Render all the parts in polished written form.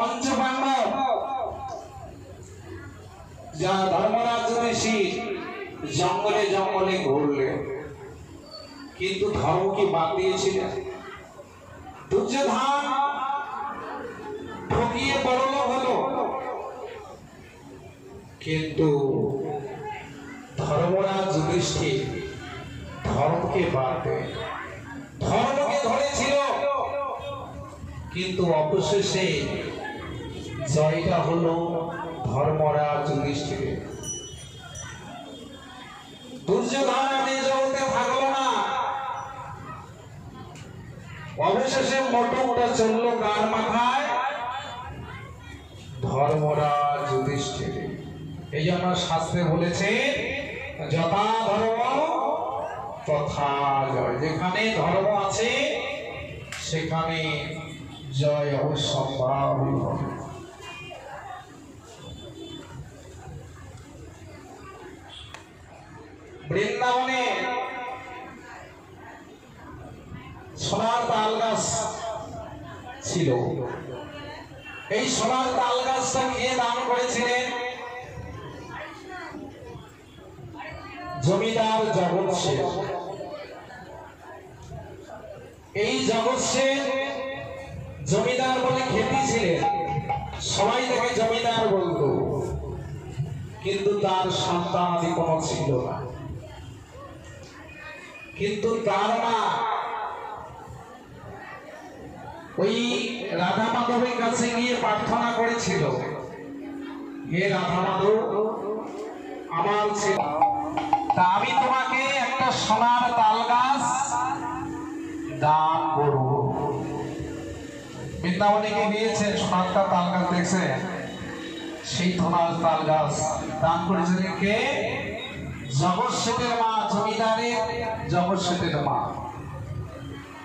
পঞ্চপাণ্ডব যা ধর্মরাজ যুধিষ্ঠির জঙ্গলে জঙ্গলে ঘুরলেন, কিন্তু ধর্মকে বাদ দিয়েছিলেন। দুর্যোধন ঠকিয়ে বড়লোক হলো, কিন্তু ধর্মরাজ যুধিষ্ঠির ধর্মকে বাদ দেয়, ধর্মকে ধরেছিল, কিন্তু অবশেষে জয়টা হলো ধর্মরাজ যুধিষ্ঠিরের। দুর্যোধন এই জগতে থাকলো না, অবশেষে মোটরটা চললো কার মাথায়? ধর্মরাজ যুধিষ্ঠির। এই জন্য শাস্ত্রে বলেছে যথা ধর্ম তথা জয়। যেখানে ধর্ম আছে সেখানে জয় অবশ্যম্ভাবী হবে। বৃন্দাবনে সোনার তাল গাছ ছিল, এই সোনার তাল গাছটা কে দান করেছিলেন? জমিদার জগৎ সেন। এই জগৎ সেন জমিদার বলে খ্যাতি ছিলেন, সবাই তাকে জমিদার বলতো, কিন্তু তার সন্তানাদি কোনো ছিল না। কিন্তু তার মা ওই রাধা মাধবের কাছে গিয়ে প্রার্থনা করেছিল, হে রাধা মাধব, আমার ছেলে, তা আমি তোমাকে একটা সোনার তাল গাছ দান করব। বৃন্দাবনে গিয়ে দিয়েছেন সোনার তাল গাছ, দেখছেন? সেই সোনার তাল গাছ দান করেছিলেন কে? জগৎ সেনের মা, জমিদারের জগৎ সেনের মা।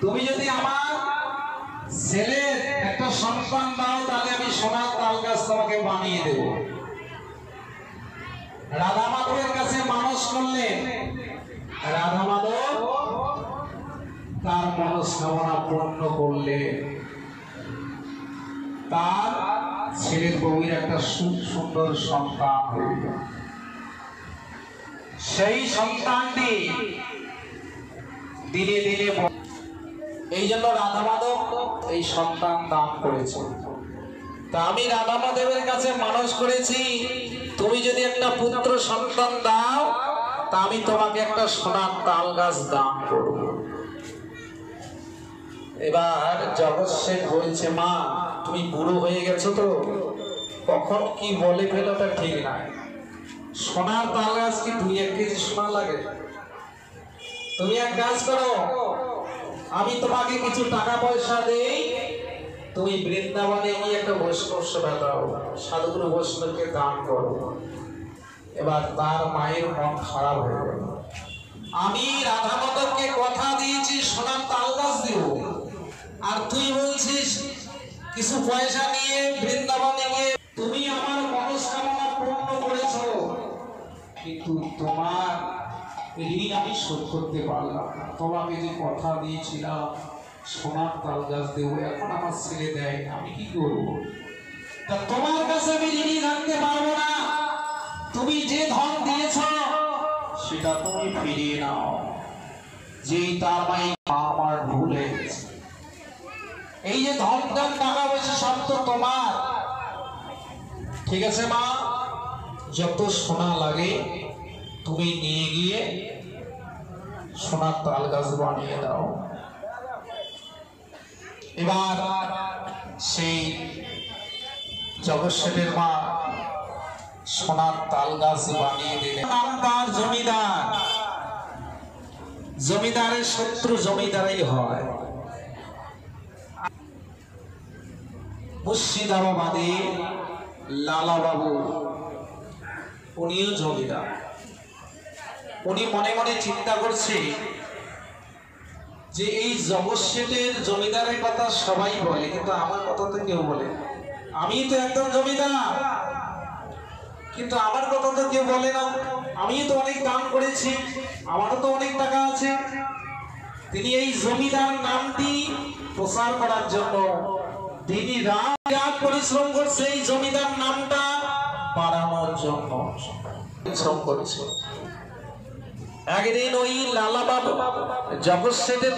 তুমি যদি আমার ছেলের একটা সন্তান দাও, তাহলে আমি সোনার তাল গাছ তোমাকে বানিয়ে দেব। রাধা মাধবের কাছে মানুষ করলেন, রাধা মাধব তার মনস্কামনা পূর্ণ করলেন, তার ছেলের বউয়ের একটা সুন্দর সন্তান হইল। সেই সন্তানটি দিনে দিনে, এই জন্য রাধা মাধব এই সন্তান দান করেছে। তা আমি রাধা মাধবের কাছে মানুষ করেছি, তুমি যদি একটা পুত্র সন্তান দাও, তা আমি তোমাকে একটা সোনার তাল গাছ দান করব। এবার জগৎ সেন বলছে, মা তুমি বুড়ো হয়ে গেছো তো, কখন কি বলে ফেলোটা ঠিক নাই। সোনার তাল গাছ কি 2-1 কেজি সোনা লাগে? তুমি এক কাজ করো, আমি তোমাকে কিছু টাকা পয়সা দেই, তুমি বৃন্দাবনে গিয়ে একটা বৈষ্ণব সেবা দাও, সাধুগুরু বৈষ্ণবকে দান করো। এবার তার মায়ের মন খারাপ হয়ে গেল। আমি রাধা মাধবকে কথা দিয়েছি সোনার তাল গাছ দিব, আর তুই বলছিস কিছু পয়সা নিয়ে বৃন্দাবনে গিয়ে তুমি আমার মনস্কামনা পূর্ণ করেছো, কিন্তু তোমার ঋণ আমি শোধ করতে পারলাম না। তোমাকে যে কথা দিয়েছিলাম সোনার তাল গাছ দেবো, এখন আমার ছেলে দেয়, আমি কি করবো? তা তোমার কাছে আমি ঋণী রাখতে পারবো না। তুমি যে ধন দিয়েছ সেটা তুমি ফিরিয়ে নাও। যেই তার মাই আমার ভুল হয়ে গেছে, এই যে ধন দান টাকা পয়সা সব তো তোমার। ঠিক আছে মা, যত সোনা লাগে তুমি নিয়ে গিয়ে সোনার তাল গাছ বানিয়ে দাও। এবার সেই জগৎ সেনের মা সোনার তাল গাছ বানিয়ে দিলেন। নামদার জমিদার, জমিদারের শত্রু জমিদারই হয়। মুর্শিদাবাদে লালা বাবু, উনিও জমিদার। উনি মনে মনে চিন্তা করছে যে এই জগৎ সেনের জমিদারের কথা সবাই বলে, কিন্তু আমার কথা তো কেউ বলে। আমি তো একদম জমিদার, কিন্তু আমার কথা তো কেউ বলে না। আমি তো অনেক দান করেছি, আমারও তো অনেক টাকা আছে। তিনি এই জমিদার নামটি প্রচার করার জন্য দিদি রাত পরিশ্রম করছে এই জমিদার নামটা বাড়ানোর জন্য পরিশ্রম করছে। একদিন ওই লালা বাবু জগৎ শেঠের